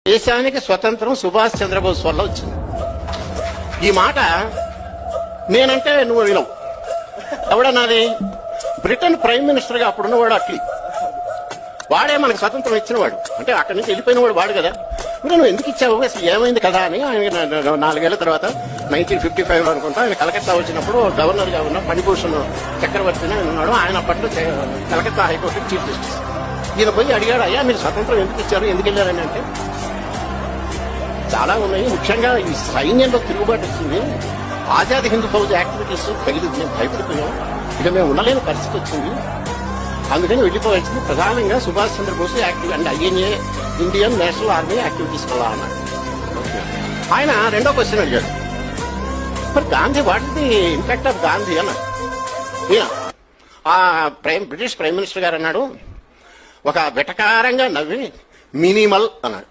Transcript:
దేశానికి స్వతంత్రం సుభాష్ చంద్రబోస్ వల్ల వచ్చింది. ఈ మాట నేనంటే నువ్వు వినవు. ఎవడన్నాది? బ్రిటన్ ప్రైమ్ మినిస్టర్ గా అప్పుడున్నవాడు అట్లీ. వాడే మనకు స్వతంత్రం ఇచ్చినవాడు. అంటే అక్కడి నుంచి వెళ్ళిపోయిన వాడు వాడు కదా. నువ్వు ఎందుకు ఇచ్చావు, అసలు ఏమైంది కదా అని ఆయన 4 ఏళ్ల తర్వాత 1955 అనుకుంటా ఆయన కలకత్తా వచ్చినప్పుడు గవర్నర్ గా ఉన్న ఫణిభూషణ్ చక్రవర్తిని ఉన్నాడు. ఆయన అప్పట్లో కలకత్తా హైకోర్టు చీఫ్ జస్టిస్. ఈయన పోయి అడిగాడు, అయ్యా మీరు స్వతంత్రం ఎందుకు ఇచ్చారు, ఎందుకు వెళ్ళారని. అంటే చాలా ఉన్నాయి. ముఖ్యంగా ఈ సైన్యంలో తిరుగుబాటు వచ్చింది. ఆజాద్ హింద్ ఫౌజ్ యాక్టివిటీస్ మేము భయపడిపోయాం. ఇక మేము ఉండలేని పరిస్థితి వచ్చింది. అందుకని వెళ్ళిపోవాల్సింది. ప్రధానంగా Subhash Chandrabose active and INA Indian national army activities వల్ల అన్నారు. ఆయన రెండో క్వశ్చన్ అడిగాడు, మరి Gandhi what the impact of Gandhi అన్నాడు. ఈయన బ్రిటిష్ ప్రైమ్ మినిస్టర్ గారు అన్నాడు, ఒక వెటకారంగా నవ్వి మినిమల్ అన్నాడు.